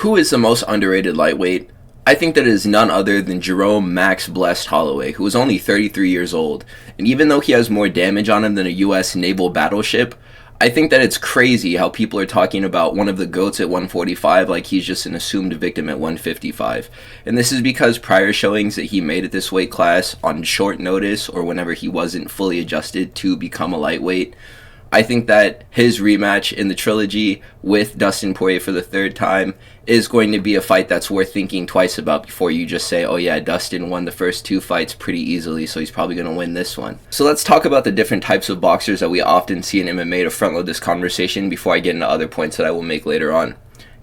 Who is the most underrated lightweight? I think that it is none other than Jerome Max Blessed Holloway, who is only 33 years old. And even though he has more damage on him than a US naval battleship, I think that it's crazy how people are talking about one of the GOATs at 145 like he's just an assumed victim at 155. And this is because prior showings that he made at this weight class on short notice or whenever he wasn't fully adjusted to become a lightweight, I think that his rematch in the trilogy with Dustin Poirier for the third time is going to be a fight that's worth thinking twice about before you just say, oh yeah, Dustin won the first two fights pretty easily, so he's probably going to win this one. So let's talk about the different types of boxers that we often see in MMA to front load this conversation before I get into other points that I will make later on.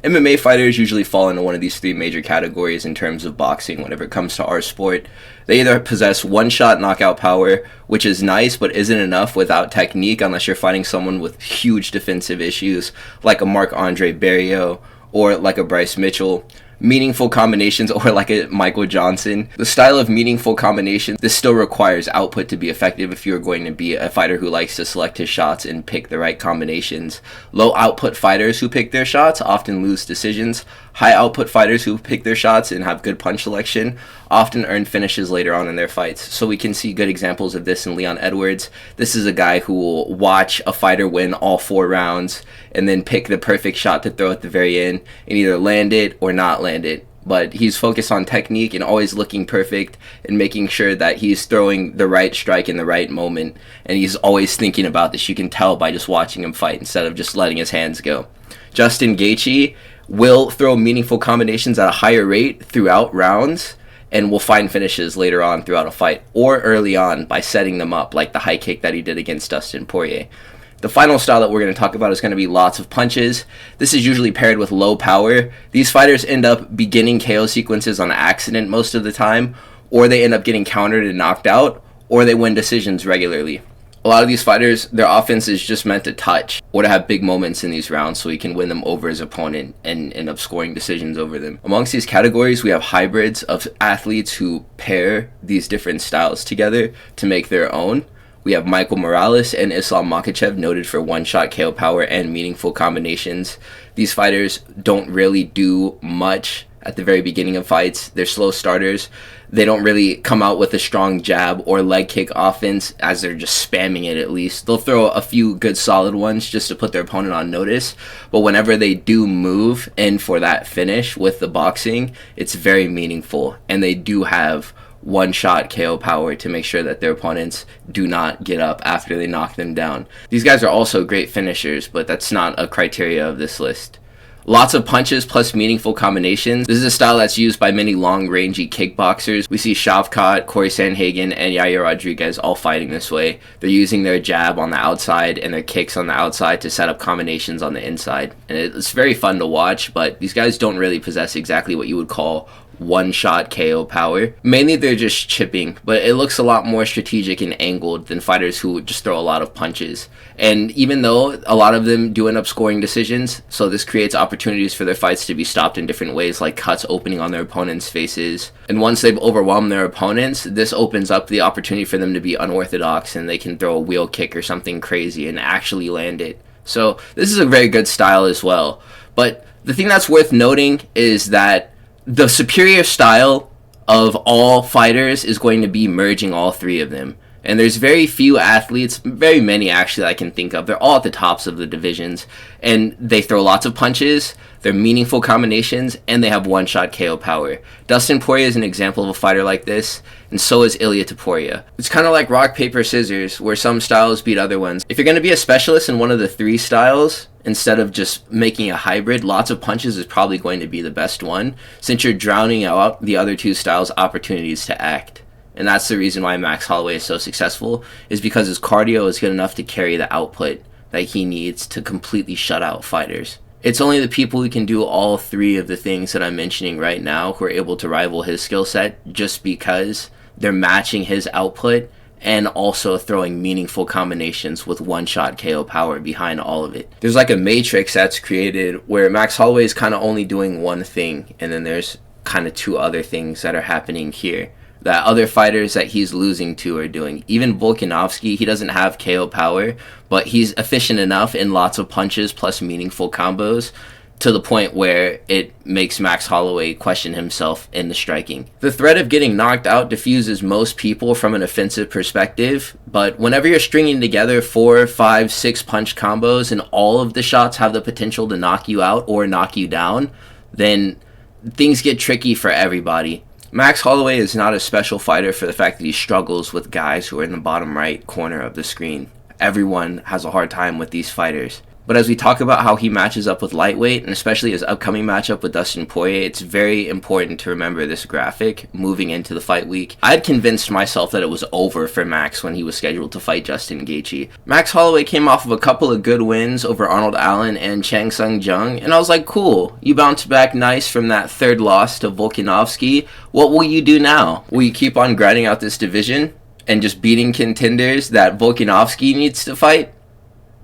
MMA fighters usually fall into one of these three major categories in terms of boxing whenever it comes to our sport. They either possess one-shot knockout power, which is nice but isn't enough without technique unless you're fighting someone with huge defensive issues like a Marc-Andre Barriault or like a Bryce Mitchell. Meaningful combinations or like a Michael Johnson. The style of meaningful combinations, this still requires output to be effective if you're going to be a fighter who likes to select his shots and pick the right combinations. Low output fighters who pick their shots often lose decisions. High output fighters who pick their shots and have good punch selection often earn finishes later on in their fights. So we can see good examples of this in Leon Edwards. This is a guy who will watch a fighter win all 4 rounds and then pick the perfect shot to throw at the very end and either land it or not land it. But he's focused on technique and always looking perfect and making sure that he's throwing the right strike in the right moment. And he's always thinking about this. You can tell by just watching him fight instead of just letting his hands go. Justin Gaethje will throw meaningful combinations at a higher rate throughout rounds and will find finishes later on throughout a fight or early on by setting them up like the high kick that he did against Dustin Poirier. The final style that we're going to talk about is going to be lots of punches. This is usually paired with low power. These fighters end up beginning KO sequences on accident most of the time, or they end up getting countered and knocked out, or they win decisions regularly. A lot of these fighters, their offense is just meant to touch or to have big moments in these rounds so he can win them over his opponent and end up scoring decisions over them. Amongst these categories, we have hybrids of athletes who pair these different styles together to make their own. We have Michael Morales and Islam Makhachev, noted for one-shot KO power and meaningful combinations. These fighters don't really do much at the very beginning of fights. They're slow starters. They don't really come out with a strong jab or leg kick offense as they're just spamming it at least. They'll throw a few good solid ones just to put their opponent on notice. But whenever they do move in for that finish with the boxing, it's very meaningful. And they do have one-shot KO power to make sure that their opponents do not get up after they knock them down. These guys are also great finishers, but that's not a criteria of this list. Lots of punches plus meaningful combinations. This is a style that's used by many long-rangey kickboxers. We see Shavkat, Corey Sandhagen, and Yair Rodriguez all fighting this way. They're using their jab on the outside and their kicks on the outside to set up combinations on the inside. And it's very fun to watch, but these guys don't really possess exactly what you would call one-shot KO power. Mainly they're just chipping, but it looks a lot more strategic and angled than fighters who just throw a lot of punches. And even though a lot of them do end up scoring decisions, so this creates opportunities for their fights to be stopped in different ways, like cuts opening on their opponents' faces. And once they've overwhelmed their opponents, this opens up the opportunity for them to be unorthodox and they can throw a wheel kick or something crazy and actually land it. So this is a very good style as well. But the thing that's worth noting is that the superior style of all fighters is going to be merging all three of them. And there's very few athletes, very many actually I can think of. They're all at the tops of the divisions. And they throw lots of punches, they're meaningful combinations, and they have one-shot KO power. Dustin Poirier is an example of a fighter like this, and so is Ilia Topuria. It's kind of like rock, paper, scissors, where some styles beat other ones. If you're going to be a specialist in one of the three styles, instead of just making a hybrid, lots of punches is probably going to be the best one, since you're drowning out the other two styles' opportunities to act. And that's the reason why Max Holloway is so successful, is because his cardio is good enough to carry the output that he needs to completely shut out fighters. It's only the people who can do all three of the things that I'm mentioning right now who are able to rival his skill set just because they're matching his output and also throwing meaningful combinations with one-shot KO power behind all of it. There's like a matrix that's created where Max Holloway is kind of only doing one thing, and then there's kind of two other things that are happening here that other fighters that he's losing to are doing. Even Volkanovski, he doesn't have KO power, but he's efficient enough in lots of punches plus meaningful combos to the point where it makes Max Holloway question himself in the striking. The threat of getting knocked out diffuses most people from an offensive perspective, but whenever you're stringing together 4, 5, 6 punch combos and all of the shots have the potential to knock you out or knock you down, then things get tricky for everybody. Max Holloway is not a special fighter for the fact that he struggles with guys who are in the bottom right corner of the screen. Everyone has a hard time with these fighters. But as we talk about how he matches up with lightweight, and especially his upcoming matchup with Dustin Poirier, it's very important to remember this graphic moving into the fight week. I had convinced myself that it was over for Max when he was scheduled to fight Justin Gaethje. Max Holloway came off of a couple of good wins over Arnold Allen and Chang Sung Jung, and I was like, cool, you bounced back nice from that third loss to Volkanovski. What will you do now? Will you keep on grinding out this division and just beating contenders that Volkanovski needs to fight?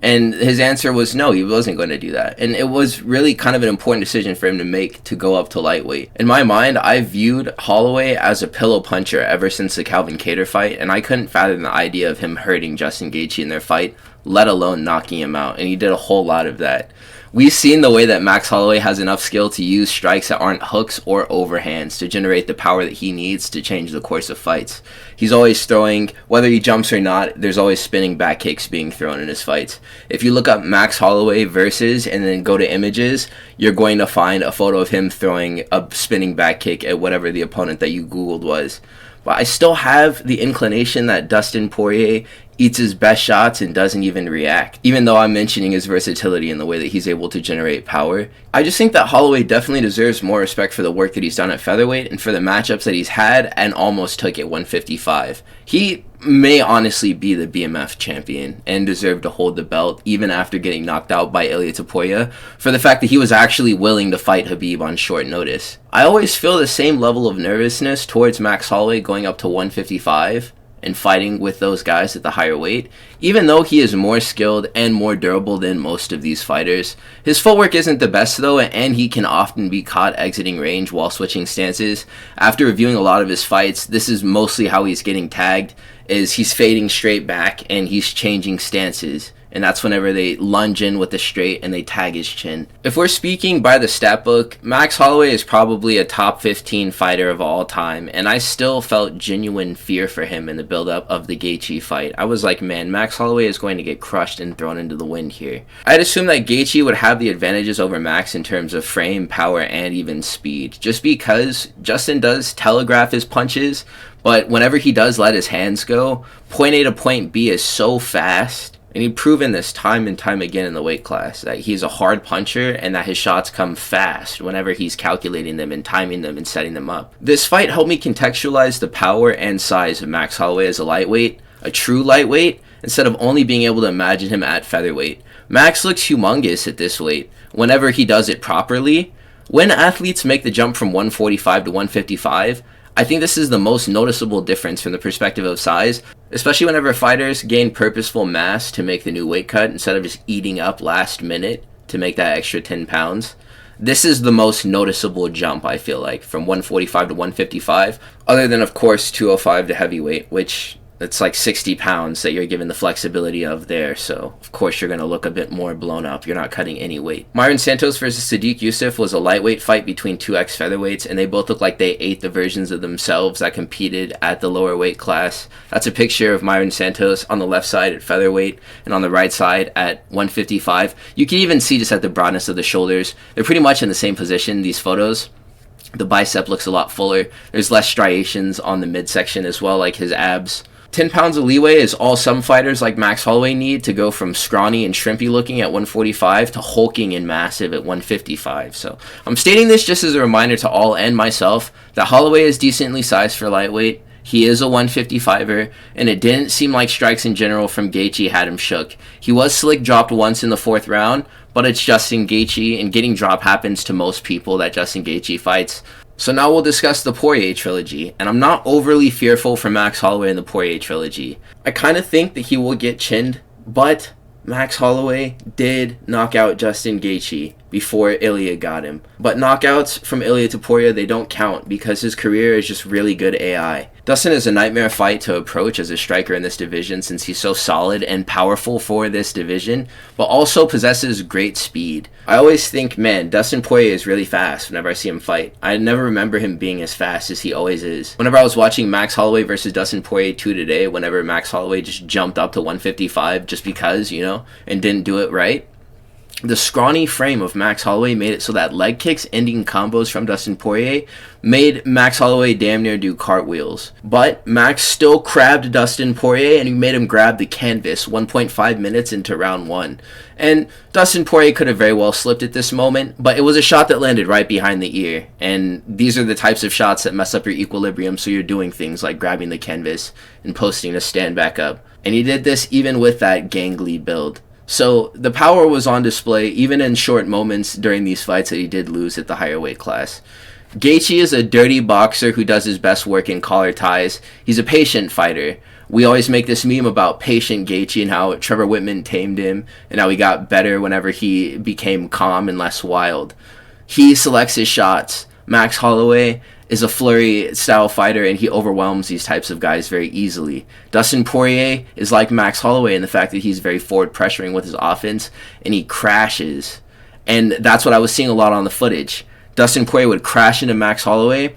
And his answer was no, he wasn't going to do that. And it was really kind of an important decision for him to make to go up to lightweight. In my mind, I viewed Holloway as a pillow puncher ever since the Calvin Kattar fight, and I couldn't fathom the idea of him hurting Justin Gaethje in their fight, let alone knocking him out. And he did a whole lot of that. We've seen the way that Max Holloway has enough skill to use strikes that aren't hooks or overhands to generate the power that he needs to change the course of fights. He's always throwing, whether he jumps or not, there's always spinning back kicks being thrown in his fights. If you look up Max Holloway versus and then go to images, you're going to find a photo of him throwing a spinning back kick at whatever the opponent that you Googled was. But I still have the inclination that Dustin Poirier eats his best shots and doesn't even react. Even though I'm mentioning his versatility and the way that he's able to generate power, I just think that Holloway definitely deserves more respect for the work that he's done at featherweight and for the matchups that he's had and almost took at 155. He may honestly be the BMF champion and deserve to hold the belt even after getting knocked out by Ilia Topuria for the fact that he was actually willing to fight Khabib on short notice. I always feel the same level of nervousness towards Max Holloway going up to 155 and fighting with those guys at the higher weight. Even though he is more skilled and more durable than most of these fighters, his footwork isn't the best though, and he can often be caught exiting range while switching stances. After reviewing a lot of his fights, this is mostly how he's getting tagged, is he's fading straight back and he's changing stances. And that's whenever they lunge in with the straight and they tag his chin. If we're speaking by the stat book, Max Holloway is probably a top 15 fighter of all time, and I still felt genuine fear for him in the build-up of the Gaethje fight. I was like, man, Max Holloway is going to get crushed and thrown into the wind here. I'd assume that Gaethje would have the advantages over Max in terms of frame, power, and even speed, just because Justin does telegraph his punches, but whenever he does let his hands go, point A to point B is so fast. And he's proven this time and time again in the weight class, that he's a hard puncher and that his shots come fast whenever he's calculating them and timing them and setting them up. This fight helped me contextualize the power and size of Max Holloway as a lightweight, a true lightweight, instead of only being able to imagine him at featherweight. Max looks humongous at this weight whenever he does it properly. When athletes make the jump from 145 to 155, I think this is the most noticeable difference from the perspective of size, especially whenever fighters gain purposeful mass to make the new weight cut instead of just eating up last minute to make that extra 10 pounds. This is the most noticeable jump, I feel like, from 145 to 155, other than, of course, 205 to heavyweight, which it's like 60 pounds that you're given the flexibility of there, so of course you're going to look a bit more blown up. You're not cutting any weight. Myron Santos versus Sadiq Youssef was a lightweight fight between two ex-featherweights, and they both look like they ate the versions of themselves that competed at the lower weight class. That's a picture of Myron Santos on the left side at featherweight and on the right side at 155. You can even see just at the broadness of the shoulders. They're pretty much in the same position, these photos. The bicep looks a lot fuller. There's less striations on the midsection as well, like his abs. 10 pounds of leeway is all some fighters like Max Holloway need to go from scrawny and shrimpy looking at 145 to hulking and massive at 155. So I'm stating this just as a reminder to all and myself that Holloway is decently sized for lightweight. He is a 155er, and it didn't seem like strikes in general from Gaethje had him shook. He was slick dropped once in the 4th round, but it's Justin Gaethje, and getting drop happens to most people that Justin Gaethje fights. So now we'll discuss the Poirier trilogy, and I'm not overly fearful for Max Holloway in the Poirier trilogy. I kind of think that he will get chinned, but Max Holloway did knock out Justin Gaethje before Ilya got him. But knockouts from Ilya to Poirier, they don't count because his career is just really good AI. Dustin is a nightmare fight to approach as a striker in this division since he's so solid and powerful for this division, but also possesses great speed. I always think, man, Dustin Poirier is really fast whenever I see him fight. I never remember him being as fast as he always is. Whenever I was watching Max Holloway versus Dustin Poirier 2 today, whenever Max Holloway just jumped up to 155 just because, and didn't do it right, the scrawny frame of Max Holloway made it so that leg kicks ending combos from Dustin Poirier made Max Holloway damn near do cartwheels. But Max still crabbed Dustin Poirier and he made him grab the canvas 1.5 minutes into round 1. And Dustin Poirier could have very well slipped at this moment, but it was a shot that landed right behind the ear. And these are the types of shots that mess up your equilibrium, so you're doing things like grabbing the canvas and posting to stand back up. And he did this even with that gangly build. So the power was on display even in short moments during these fights that he did lose at the higher weight class. Gaethje is a dirty boxer who does his best work in collar ties. He's a patient fighter. We always make this meme about patient Gaethje and how Trevor Whitman tamed him and how he got better whenever he became calm and less wild. He selects his shots. Max Holloway is a flurry style fighter and he overwhelms these types of guys very easily. Dustin Poirier is like Max Holloway in the fact that he's very forward pressuring with his offense and he crashes. And that's what I was seeing a lot on the footage. Dustin Poirier would crash into Max Holloway.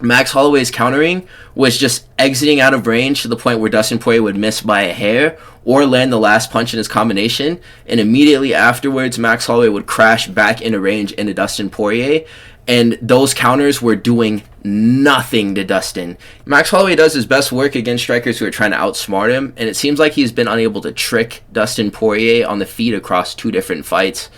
Max Holloway's countering was just exiting out of range to the point where Dustin Poirier would miss by a hair or land the last punch in his combination, and immediately afterwards Max Holloway would crash back into range into Dustin Poirier, and those counters were doing nothing to Dustin. Max Holloway does his best work against strikers who are trying to outsmart him, and it seems like he's been unable to trick Dustin Poirier on the feet across 2 different fights.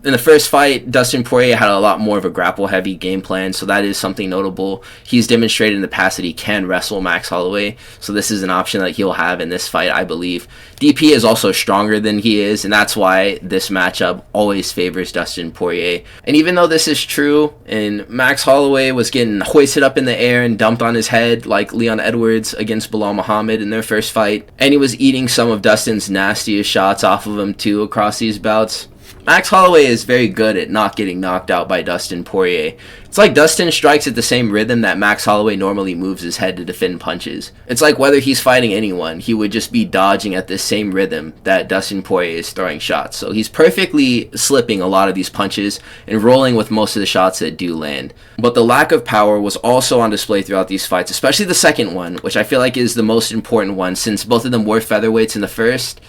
In the first fight, Dustin Poirier had a lot more of a grapple-heavy game plan, so that is something notable. He's demonstrated in the past that he can wrestle Max Holloway, so this is an option that he'll have in this fight, I believe. DP is also stronger than he is, and that's why this matchup always favors Dustin Poirier. And even though this is true, and Max Holloway was getting hoisted up in the air and dumped on his head like Leon Edwards against Bilal Muhammad in their first fight, and he was eating some of Dustin's nastiest shots off of him too across these bouts, Max Holloway is very good at not getting knocked out by Dustin Poirier. It's like Dustin strikes at the same rhythm that Max Holloway normally moves his head to defend punches. It's like whether he's fighting anyone, he would just be dodging at the same rhythm that Dustin Poirier is throwing shots. So he's perfectly slipping a lot of these punches and rolling with most of the shots that do land. But the lack of power was also on display throughout these fights, especially the second one, which I feel like is the most important one since both of them were featherweights in the first.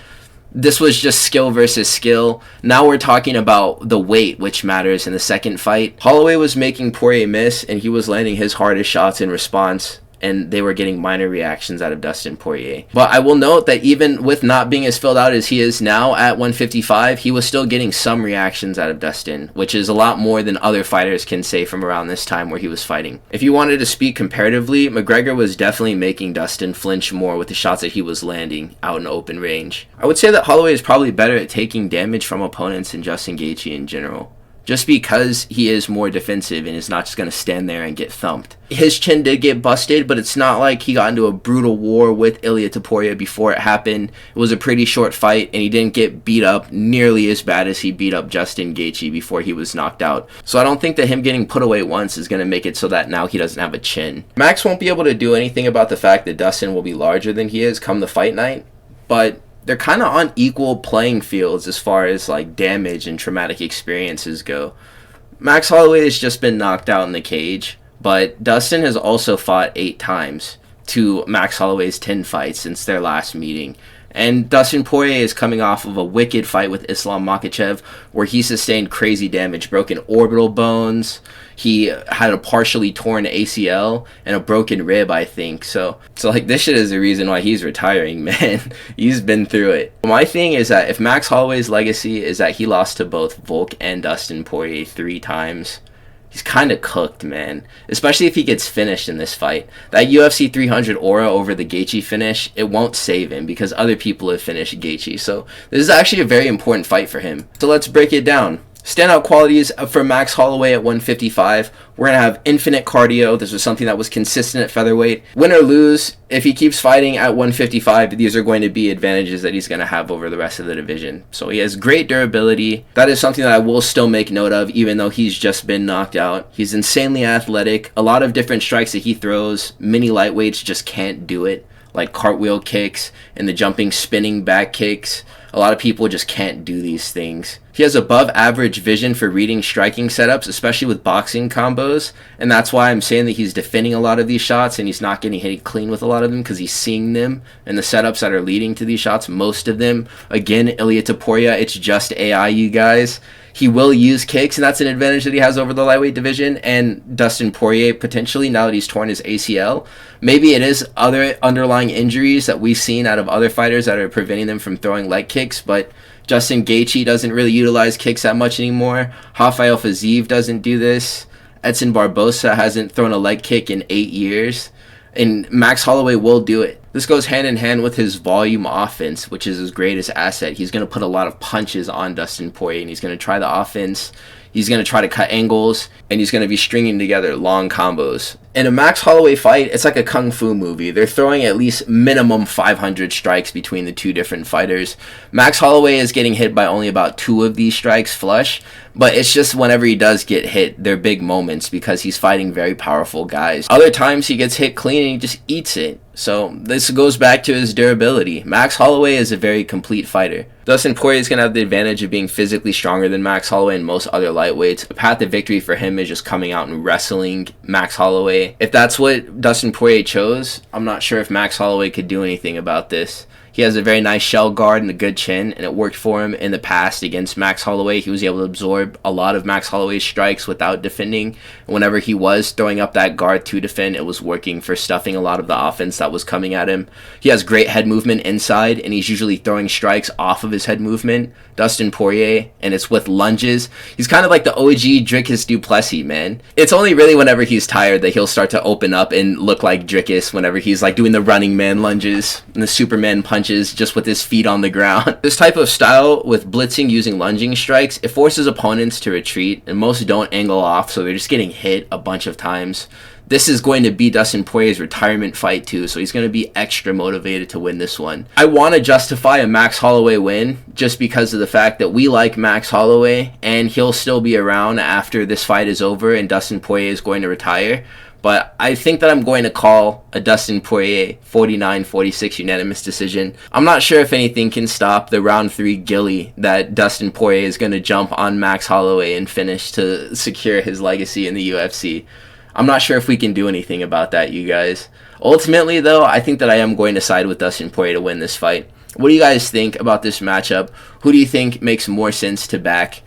This was just skill versus skill. Now we're talking about the weight, which matters in the second fight. Holloway was making Poirier miss, and he was landing his hardest shots in response, and they were getting minor reactions out of Dustin Poirier. But I will note that even with not being as filled out as he is now at 155, he was still getting some reactions out of Dustin, which is a lot more than other fighters can say from around this time where he was fighting. If you wanted to speak comparatively, McGregor was definitely making Dustin flinch more with the shots that he was landing out in open range. I would say that Holloway is probably better at taking damage from opponents than Justin Gaethje in general, just because he is more defensive and is not just going to stand there and get thumped. His chin did get busted, but it's not like he got into a brutal war with Ilya Poirier before it happened. It was a pretty short fight, and he didn't get beat up nearly as bad as he beat up Justin Gaethje before he was knocked out. So I don't think that him getting put away once is going to make it so that now he doesn't have a chin. Max won't be able to do anything about the fact that Dustin will be larger than he is come the fight night, but they're kind of on equal playing fields as far as like damage and traumatic experiences go. Max Holloway has just been knocked out in the cage, but Dustin has also fought 8 times to Max Holloway's 10 fights since their last meeting. And Dustin Poirier is coming off of a wicked fight with Islam Makhachev where he sustained crazy damage, broken orbital bones. He had a partially torn ACL and a broken rib, I think. So like this shit is the reason why he's retiring, man. He's been through it. My thing is that if Max Holloway's legacy is that he lost to both Volk and Dustin Poirier 3 times, he's kind of cooked, man. Especially if he gets finished in this fight. That UFC 300 aura over the Gaethje finish, it won't save him because other people have finished Gaethje. So this is actually a very important fight for him. So let's break it down. Standout qualities for Max Holloway at 155. We're going to have infinite cardio. This was something that was consistent at featherweight. Win or lose, if he keeps fighting at 155, these are going to be advantages that he's going to have over the rest of the division. So he has great durability. That is something that I will still make note of, even though he's just been knocked out. He's insanely athletic. A lot of different strikes that he throws, many lightweights just can't do it, like cartwheel kicks and the jumping, spinning back kicks. A lot of people just can't do these things. He has above average vision for reading striking setups, especially with boxing combos, and that's why I'm saying that he's defending a lot of these shots and he's not getting hit clean with a lot of them, because he's seeing them and the setups that are leading to these shots, most of them. Again, Ilia Poirier, it's just AI, you guys. He will use kicks, and that's an advantage that he has over the lightweight division, and Dustin Poirier potentially, now that he's torn his ACL. Maybe it is other underlying injuries that we've seen out of other fighters that are preventing them from throwing leg kicks, but Justin Gaethje doesn't really utilize kicks that much anymore. Rafael Fiziev doesn't do this. Edson Barbosa hasn't thrown a leg kick in 8 years. And Max Holloway will do it. This goes hand in hand with his volume offense, which is his greatest asset. He's going to put a lot of punches on Dustin Poirier, and he's going to try the offense. He's going to try to cut angles, and he's going to be stringing together long combos. In a Max Holloway fight, it's like a kung fu movie. They're throwing at least minimum 500 strikes between the two different fighters. Max Holloway is getting hit by only about 2 of these strikes flush, but it's just whenever he does get hit, they're big moments because he's fighting very powerful guys. Other times he gets hit clean and he just eats it. So this goes back to his durability. Max Holloway is a very complete fighter. Dustin Poirier is going to have the advantage of being physically stronger than Max Holloway and most other lightweights. The path to victory for him is just coming out and wrestling Max Holloway. If that's what Dustin Poirier chose, I'm not sure if Max Holloway could do anything about this. He has a very nice shell guard and a good chin, and it worked for him in the past against Max Holloway. He was able to absorb a lot of Max Holloway's strikes without defending. Whenever he was throwing up that guard to defend, it was working for stuffing a lot of the offense that was coming at him. He has great head movement inside, and he's usually throwing strikes off of his head movement. Dustin Poirier, and it's with lunges. He's kind of like the OG Dricus du Plessis, man. It's only really whenever he's tired that he'll start to open up and look like Dricus, whenever he's like doing the running man lunges and the Superman punches just with his feet on the ground. This type of style with blitzing using lunging strikes, it forces opponents to retreat, and most don't angle off, so they're just getting hit a bunch of times. This is going to be Dustin Poirier's retirement fight too, so he's going to be extra motivated to win this one. I want to justify a Max Holloway win just because of the fact that we like Max Holloway, and he'll still be around after this fight is over and Dustin Poirier is going to retire. But I think that I'm going to call a Dustin Poirier 49-46 unanimous decision. I'm not sure if anything can stop the round 3 gilly that Dustin Poirier is going to jump on Max Holloway and finish to secure his legacy in the UFC. I'm not sure if we can do anything about that, you guys. Ultimately, though, I think that I am going to side with Dustin Poirier to win this fight. What do you guys think about this matchup? Who do you think makes more sense to back?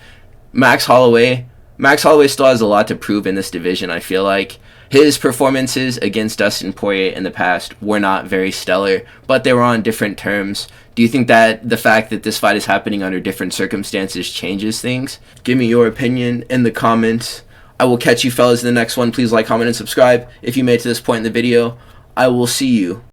Max Holloway? Max Holloway still has a lot to prove in this division, I feel like. His performances against Dustin Poirier in the past were not very stellar, but they were on different terms. Do you think that the fact that this fight is happening under different circumstances changes things? Give me your opinion in the comments. I will catch you fellas in the next one. Please like, comment, and subscribe if you made it to this point in the video. I will see you